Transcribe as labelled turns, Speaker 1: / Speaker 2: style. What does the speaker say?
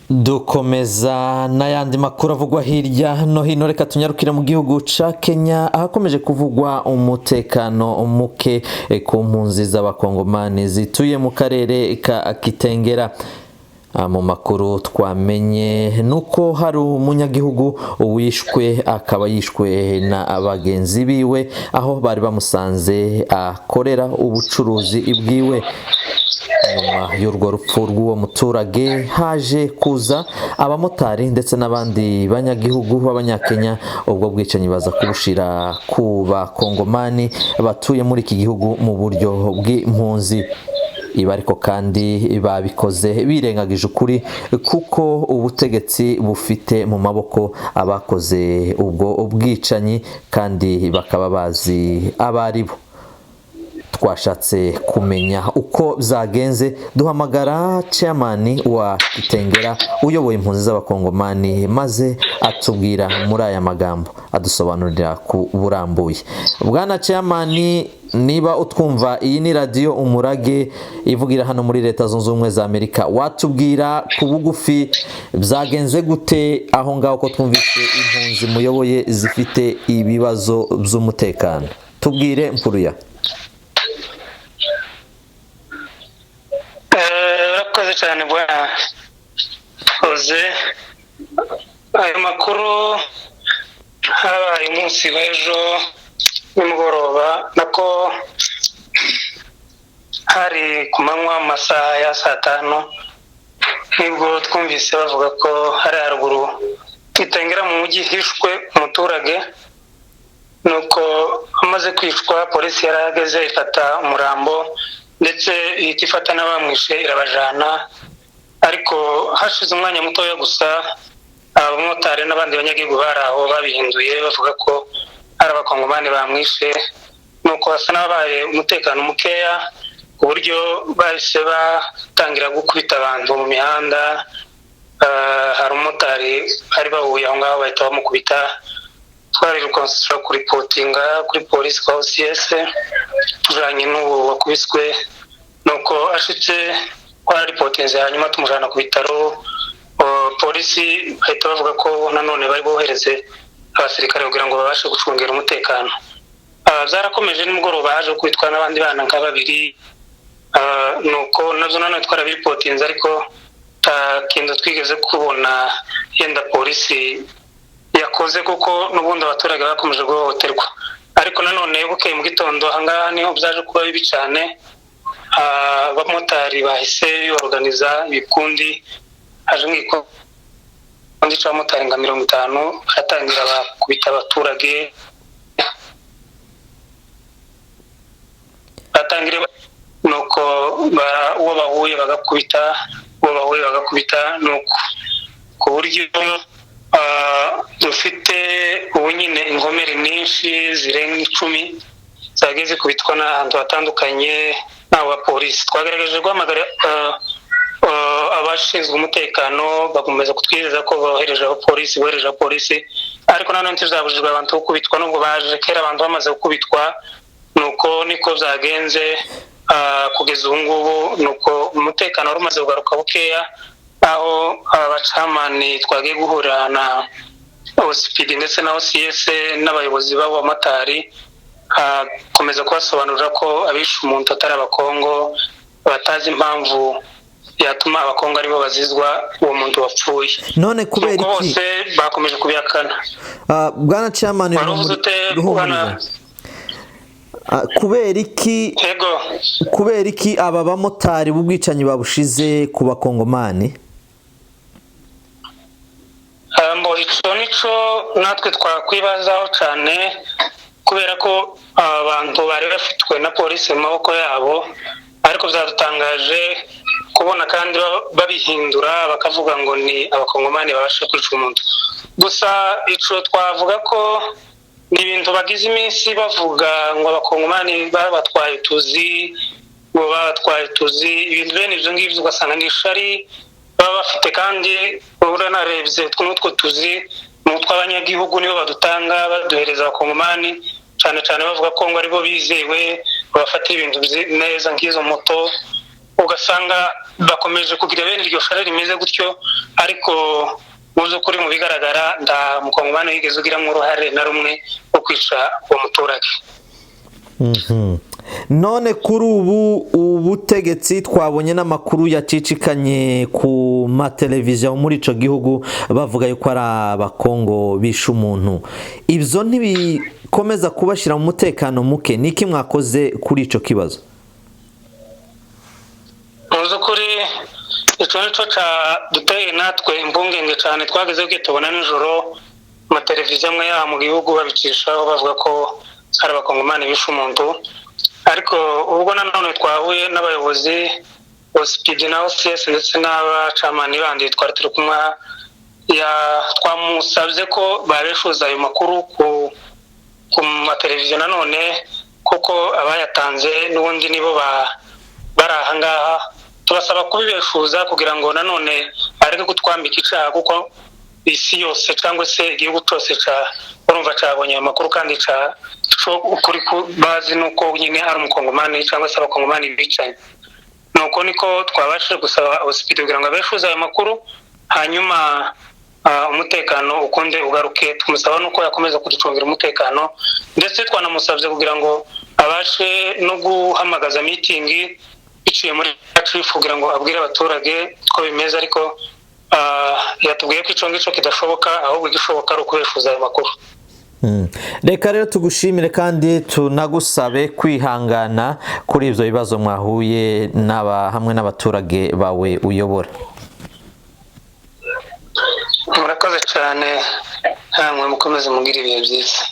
Speaker 1: Dukomeza n'ayandi makuru avugwa hirya no hino, reka tunyarukire mu gihugu ca Kenya ahakomeje kuvugwa umutekano muke ku mpunzi z'abakongomani zituye mu karere ka Kitengera. Mu makuru twamenye nuko hari umunyagihugu wishwe, akaba yishwe na abagenzi biwe aho bari bamusanze akorera ubucuruzi ibwiwe. Nyuma y'urwo rupfu rw'uwo muturage haje kuza abamotari ndetse n'abandi banyagihugu b'abanyakenya, ubwo bwicanyi baza kubushira ku bakongomani batuye muri iki gihugu mu buryo bw'impunzi. Iba ariko kandi babikoze birengagije ukuri kuko ubutegetsi bufite mu maboko abakoze ubwo ubwicanyi kandi bakaba bazi abaribo. Twashatse kumenya uko byagenze, duhamagara chairman wa Kitengera uyoboye impunzi z'abakongomani maze atubwira muri aya magambo adusobanurira ku burambuye. Bwana chairman, niba utwumva, iyi ni radio Umurage ivugira hano muri Leta Zunze Ubumwe za Amerika, watubwira ku bugufi byagenze gute aho ngaho ko twumvise impunzi muyoboye zifite ibibazo by'umutekano? Tubwire mpuruya.
Speaker 2: Urakoze cyane bwana Jose. Ayo makuru habaye umunsi w'ejo nimugoroba, nako hari ku manywa amasaha ya saa 5 nibwo twumvise bavuga ko hari haruguru Kitengera mu mujyi hishwe umuturage, nuko amaze kwicwa polisi yarageze ifata umurambo ndetse itifata n'abamwishe irabajana. Ariko hashize umwanya mutoya gusa abamotari n'abandi banyagihugu baraho babihinduye bavuga ko ari abakongomani bamwishe, nuko hasa n'abaye umutekano mukeya ku buryo bahise batangira gukubita abantu mu mihanda. Hari umumotari ari bahuye aho ngaho bahita bamukubita. Twari reconstruction kuri reportinga kuri polisi kwa OCS tujanye n'uwo wakubiswe, nuko ashitse kwa reportinze hanyuma tumujana ku bitaro. Polisi bahita bavuga ko nanone bari bohereze abasirikare kugira ngo babashe gucungera umutekano. Zarakomeje nimugoroba haje kwitwa n'abandi bana nka babiri, nuko navyo nanone twarabireportinze ariko kintu twigeze kubona yenda polisi yakoze kuko n'ubundi abaturage bakomeje guhohoterwa. Ariko nanone bukeye mu gitondo ahangaha niho byaje kuba bibi cyane. Abamotari bahise organiza ibikundi, haje nk'ikundi c'abamotari nka 50 baratangira bakubita abaturage, batangira nuko uwo bahuye bagakubita, nuko ku buryo dufite ubu nyine inkomere nyinshi zirenga 10 zageze kubitwa n'ahantu hatandukanye n'aba polisi. Twagaragaje guhamagara abashinzwe umutekano bakomeza kutwizeza ko bohereje polisi, ariko nanone tuzabujijwe abantu gukubitwa nubwo baje kera abantu bamaze gukubitwa. Nuko niko byagenze kugeza ubu ngubu, nuko umutekano wari umaze kugaruka bukeya, aho abacamani twagiye guhura na OCPD ndetse na OCS n'abayobozi b'abo bamotari, komeza kubasobanurira ko abishe umuntu atari abakongo, batazi impamvu yatuma abakongo aribo bazizwa uwo muntu wapfuye.
Speaker 1: None kubera iki
Speaker 2: bose bakomeje kubihakana?
Speaker 1: Bwana chairman Ruhumuriza, kubera iki aba bamotari b'ubwicanyi babushize ku bakongomani?
Speaker 2: Ico nico natwe twakwibazaho cyane, kubera ko abantu bari bafitwe na polisi mu maboko yabo, ariko byadutangaje kubona kandi babihindura bakavuga ngo ni abakongomani babasha kwica umuntu. Gusa ico twavuga ko ni ibintu bagize iminsi bavuga ngo abakongomani batwaye tuzi, ibintu bene ibyo ngibyo ugasanga ni ishari baba bafite, kandi uranarebye n'utwo tuzi n'utw'abanyagihugu nibo badutanga baduhereza abakongomani, cyane cyane bavuga ko ngo aribo bizewe babafatira ibintu neza nk'izo moto ugasanga bakomeje kugira bene iryo shari rimeze gutyo, ariko muzo kuri mu bigaragara nda mukongomani yigeze ugira mu ruhare na rumwe wo kwica uwo muturage.
Speaker 1: None kuri ubu ubutegetsi twabonye n'amakuru yacicikanye ku mateleviziyo muri ico gihugu bavuga yuko ari abakongo bishe umuntu, ibyo ntibikomeza kubashira mu mutekano muke? Niki mwakoze kuri ico kibazo?
Speaker 2: Muzo kuri icyo nicyo duteye natwe impungenge cyane, twageze ko tubona nijoro amateleviziyo amwe yaha mu gihugu babicishaho bavuga ko ari abakongomani bishe umuntu, ariko ubwo nanone twahuye n'abayobozi OCPD na OCS ndetse n'abacamani bandi twari turi kumwe, twamusabye ko babeshuza ayo makuru ku mateleviziyo nanone, kuko abayatanze n'ubundi nibo bari aha ngaha, tubasaba kubibeshuza kugira ngo nanone areke kutwambika icyaha, kuko isi yose cyangwa se igihugu cyose urumva cyabonye amakuru kandi ukuri bazi nuko nyine ari umukongomani cyangwa se abakongomani bicaye. Nuko niko twabashije gusaba OCPD kugira ngo abeshuze ayo makuru, hanyuma umutekano ukunde ugaruke. Tumusaba nuko yakomeza kuducungira umutekano, ndetse twanamusabye kugira ngo abashe no guhamagaza meeting iciye muri chief kugira ngo abwire abaturage ko bimeze, ariko yatubwiye ko ico ngico kidashoboka, ahubwo igishoboka ari ukubeshuza ayo makuru.
Speaker 1: Reka rero tugushimire kandi tunagusabe kwihangana kuri ivyo bibazo mwahuye hamwe n'abaturage bawe uyobora.
Speaker 2: Murakoze cyane, hamwe mukomeze mugira ibihe byiza.